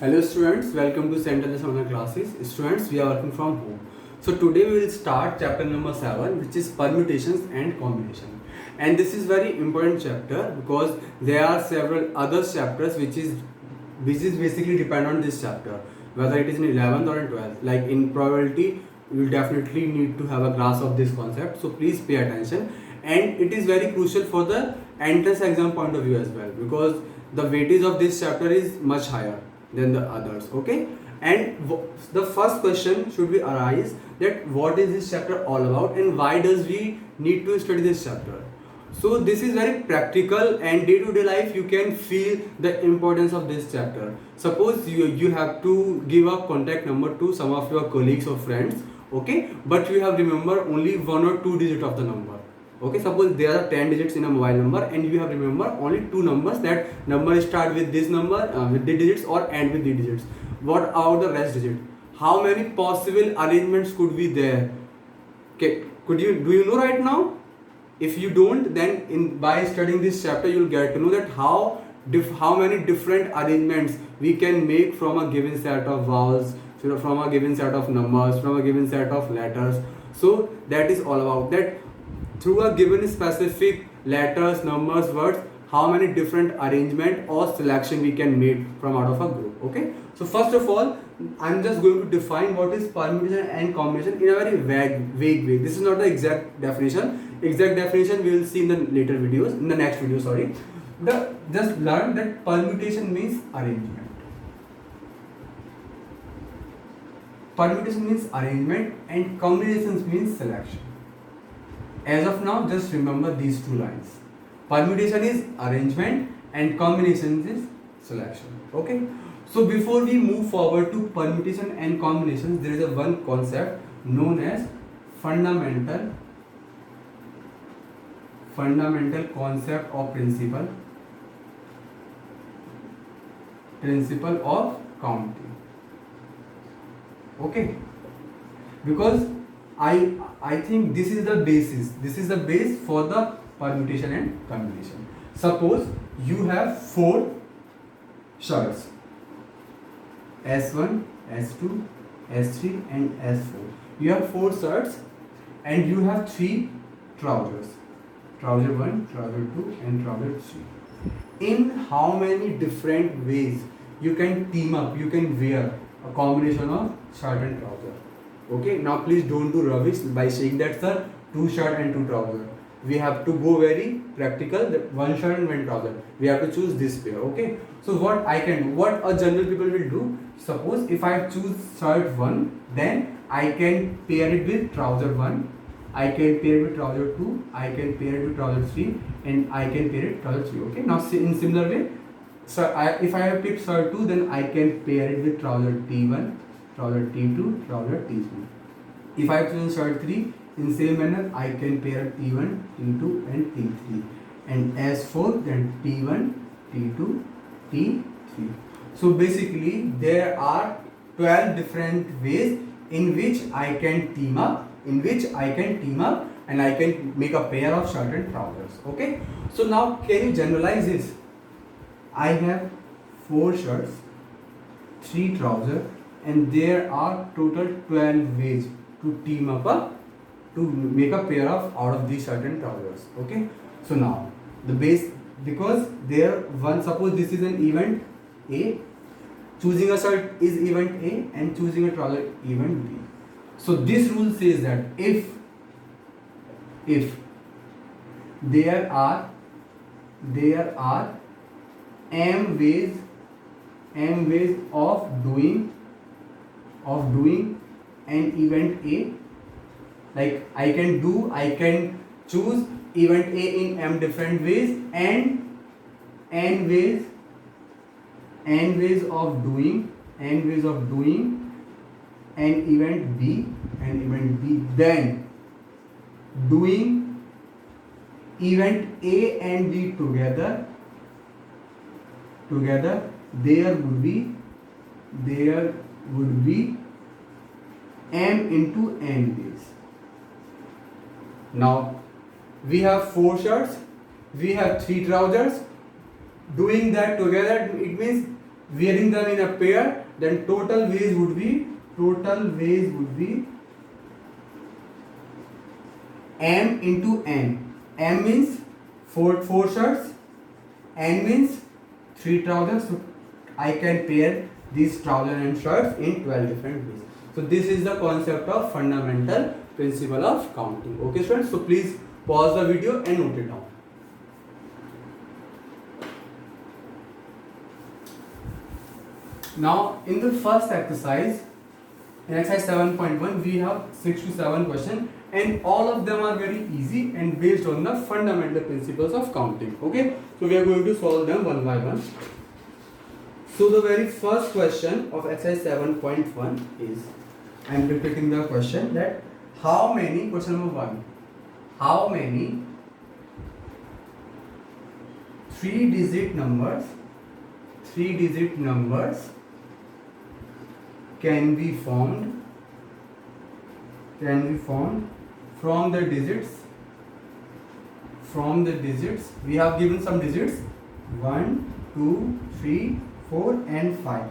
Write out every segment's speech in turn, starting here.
Hello students, welcome to Central Summer classes. Students, we are working from home. So today we will start chapter number 7, which is permutations and combination. And this is very important chapter because there are several other chapters which is basically depend on this chapter, whether it is in 11th or in 12th. Like in probability, you will definitely need to have a grasp of this concept. So please pay attention. And it is very crucial for the entrance exam point of view as well, because the weightage of this chapter is much higher than the others. Okay, and the first question should be arise that what is this chapter all about and why does we need to study this chapter. So this is very practical, and day to day life you can feel the importance of this chapter. Suppose you have to give a contact number to some of your colleagues or friends, okay, but you have remember only one or two digit of the number. Okay, suppose there are 10 digits in a mobile number and you have remember only two numbers, that number start with this number with the digits or end with the digits. What about the rest digit? How many possible arrangements could be there? Okay, do you know right now? If you don't, then by studying this chapter you will get to know that how many different arrangements we can make from a given set of vowels, from a given set of numbers, from a given set of letters. So that is all about that. Through a given specific letters, numbers, words, how many different arrangement or selection we can make from out of a group. Okay, so first of all, I'm just going to define what is permutation and combination in a very vague way. This is not the exact definition. Exact definition we will see in the later videos, in the next video, sorry. Just learn that permutation means arrangement. Permutation means arrangement and combinations means selection. As of now, just remember these two lines. Permutation is arrangement and combination is selection. Okay. So before we move forward to permutation and combinations, there is a one concept known as fundamental concept or principle of counting. Okay. Because I think this is the basis. This is the base for the permutation and combination. Suppose you have 4 shirts, S1, S2, S3 and S4. You have 4 shirts and you have 3 trousers. Trouser 1, trouser 2 and trouser 3. In how many different ways you can team up, you can wear a combination of shirt and trouser. Okay, now please don't do rubbish by saying that sir, 2 shirt and 2 trouser. We have to go very practical, that 1 shirt and 1 trouser. We have to choose this pair. Okay, so what I can do, what a general people will do, suppose if I choose shirt 1, then I can pair it with trouser 1, I can pair it with trouser 2, I can pair it with trouser 3 and I can pair it with trouser 3. Okay, now in similar way, so if I have picked shirt 2, then I can pair it with trouser T1, trouser T2, trouser T3. If I choose shirt 3, in same manner I can pair T1, T2 and T3. And S4, then T1, T2, T3. So basically there are 12 different ways in which I can team up, and I can make a pair of shirt and trousers. Okay. So now can you generalize this? I have 4 shirts, 3 trousers, and there are total 12 ways to team up to make a pair of out of these shirt and trousers. Okay. So now the base, because there one, suppose this is an event A, choosing a shirt is event A and choosing a trouser event B. So this rule says that if there are m ways of doing an event A, like I can choose event A in m different ways and n ways of doing an event B, then doing event A and B together there would be m into n ways. Now we have 4 shirts, we have 3 trousers. Doing that together, it means wearing them in a pair, then total ways would be m into n. M means four shirts, n means 3 trousers. So I can pair these trousers and shirts in 12 different ways. So this is the concept of fundamental principle of counting. Okay students, so please pause the video and note it down. Now in the first exercise, in exercise 7.1, we have 6 to 7 questions, and all of them are very easy and based on the fundamental principles of counting. Okay, so we are going to solve them one by one. So the very first question of exercise 7.1 is, I am repeating the question, that how many, question number 1, how many 3-digit numbers can be formed from the digits. We have given some digits 1, 2, 3, 4 and 5.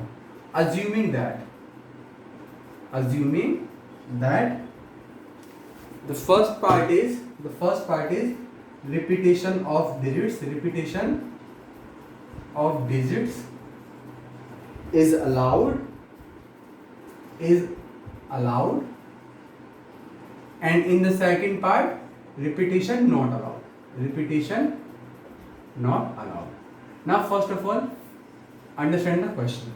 Assuming that the first part is repetition of digits is allowed, and in the second part repetition not allowed. Now first of all, understand the question.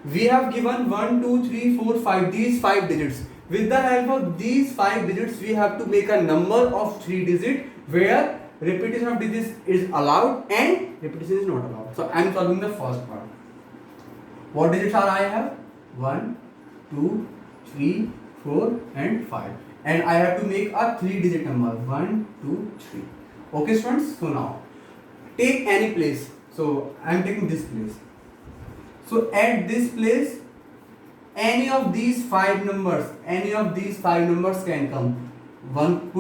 We have given 1, 2, 3, 4, 5, these 5 digits. With the help of these 5 digits, we have to make a number of 3 digits where repetition of digits is allowed and repetition is not allowed. So I am solving the first part. What digits are I have? 1, 2, 3, 4 and 5. And I have to make a 3-digit number. 1, 2, 3. Okay students, so now take any place. So I am taking this place. So at this place, any of these 5 numbers can come. One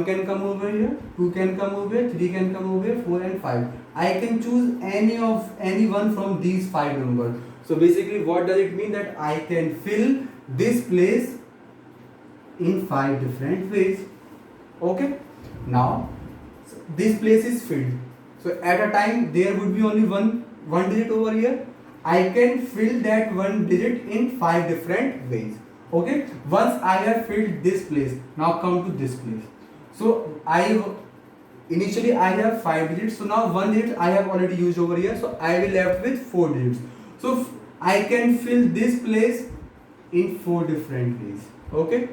can come over here, 2 can come over here, 3 can come over here, 4 and 5. I can choose any one from these 5 numbers. So basically what does it mean? That I can fill this place in 5 different ways. Okay, now this place is filled. So at a time there would be only one digit over here. I can fill that one digit in 5 different ways. Okay, once I have filled this place, now come to this place. So initially I have 5 digits, so now 1 digit I have already used over here, so I will left with 4 digits. So I can fill this place in 4 different ways. Okay,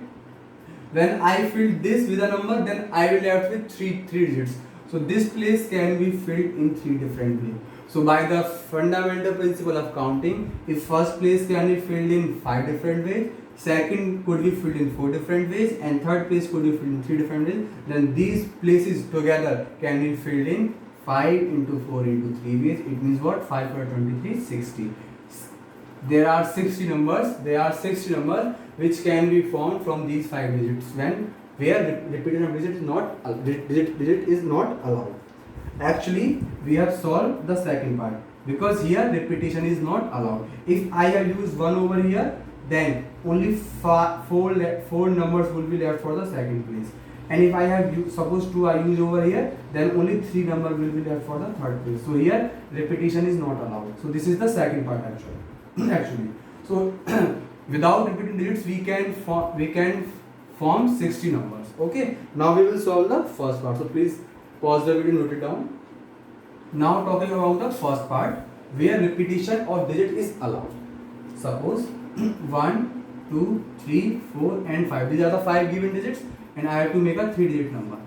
when I fill this with a number, then I will left with 3 digits. So this place can be filled in 3 different ways. So by the fundamental principle of counting, if first place can be filled in 5 different ways, second could be filled in 4 different ways, and third place could be filled in 3 different ways, then these places together can be filled in 5 into 4 into 3 ways. It means what? 5 for 23, 60. There are 60 numbers which can be formed from these 5 digits where repetition of digit is not allowed. Actually, we have solved the second part because here repetition is not allowed. If I have used 1 over here, then only 4 numbers will be left for the second place. And if I have suppose 2 I use over here, then only 3 numbers will be left for the third place. So here repetition is not allowed. So this is the second part actually. So without repeating digits, we can form 60 numbers. Okay. Now we will solve the first part. So please pause the video, note it down. Now talking about the first part where repetition of digit is allowed. Suppose 1, 2, 3, 4 and 5. These are the 5 given digits and I have to make a 3-digit number.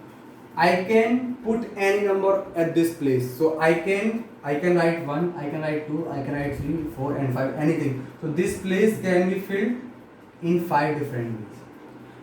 I can put any number at this place. So I can write 1, I can write 2, I can write 3, 4 and 5, anything. So this place can be filled in 5 different ways.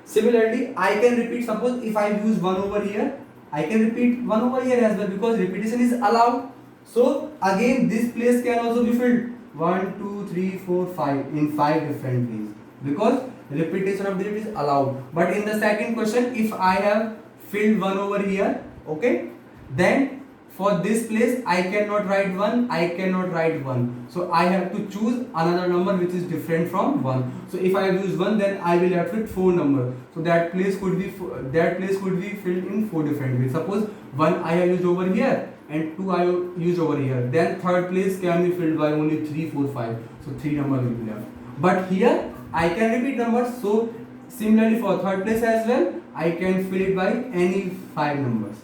Similarly, I can repeat, suppose if I use 1 over here, I can repeat 1 over here as well because repetition is allowed. So again this place can also be filled 1, 2, 3, 4, 5 in 5 different ways because repetition of digit is allowed. But in the second question, if I have filled 1 over here, okay, then for this place I cannot write 1, I cannot write 1. So I have to choose another number which is different from 1. So if I use 1, then I will have with 4 numbers. So that place could be filled in 4 different ways. Suppose 1 I have used over here and 2 I used over here. Then third place can be filled by only 3, 4, 5. So 3 numbers will be left. But here I can repeat numbers. So similarly for third place as well, I can fill it by any 5 numbers.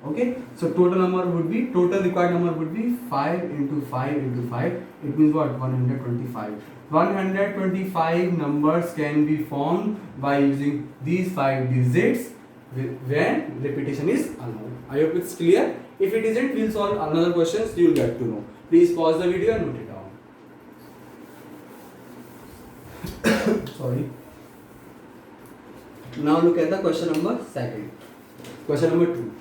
Okay, so total required number would be 5 into 5 into 5. It means what? 125. 125 numbers can be formed by using these 5 digits when repetition is allowed. I hope it's clear. If it isn't, we'll solve another questions. You will get to know. Please pause the video and note it down. Sorry. Now look at the question number 2. Question number 2.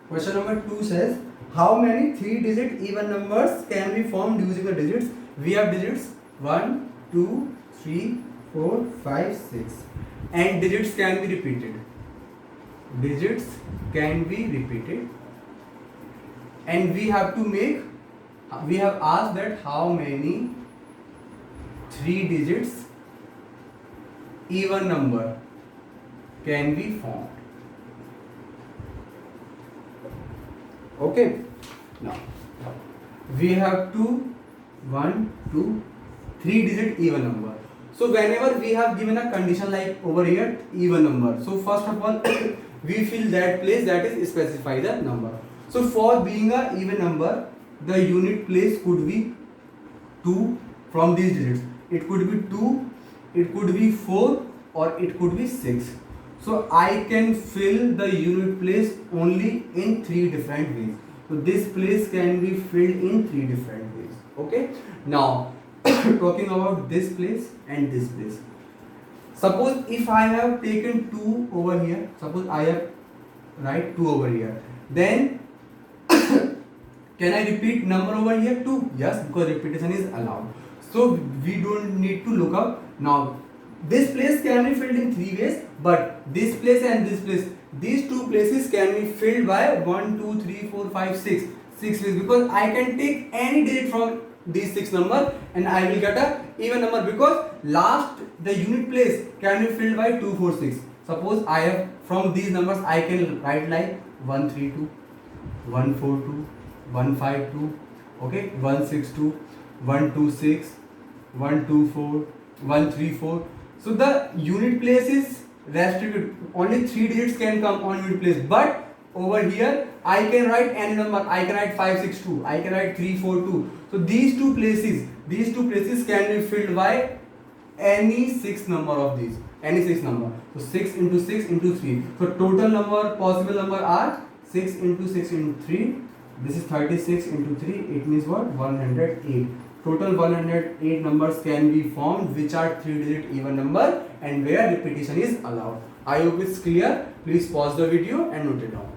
Question number 2 says, how many 3-digit even numbers can be formed using the digits? We have digits 1, 2, 3, 4, 5, 6. And digits can be repeated. Digits can be repeated. And we have asked that how many 3 digits even number can be formed. Okay, now we have 1, 2, 3 digit even number. So whenever we have given a condition like over here even number, so first of all we fill that place that is specify the number. So for being a even number, the unit place could be 2 from these digits. It could be 2, it could be 4, or it could be 6. So I can fill the unit place only in 3 different ways. So this place can be filled in 3 different ways. Okay. Now talking about this place and this place. Suppose if I have taken 2 over here. Suppose I have write 2 over here. Then can I repeat number over here 2? Yes, because repetition is allowed. So we don't need to look up now. This place can be filled in 3 ways, but this place and this place, these 2 places can be filled by 1, 2, 3, 4, 5, 6. 6 ways, because I can take any digit from these 6 numbers and I will get a even number, because the unit place can be filled by 2, 4, 6. Suppose I have from these numbers I can write like 132, 142, 152, okay, 162, 126, 124, 134. So the unit place is restricted. Only 3 digits can come on unit place. But over here, I can write any number. I can write 562. I can write 342. So these two places can be filled by any 6 number of these. Any 6 number. So 6 into 6 into 3. So total possible number are 6 into 6 into 3. This is 36 into 3. It means what? 108. Total 108 numbers can be formed which are 3-digit even number and where repetition is allowed. I hope it's clear. Please pause the video and note it down.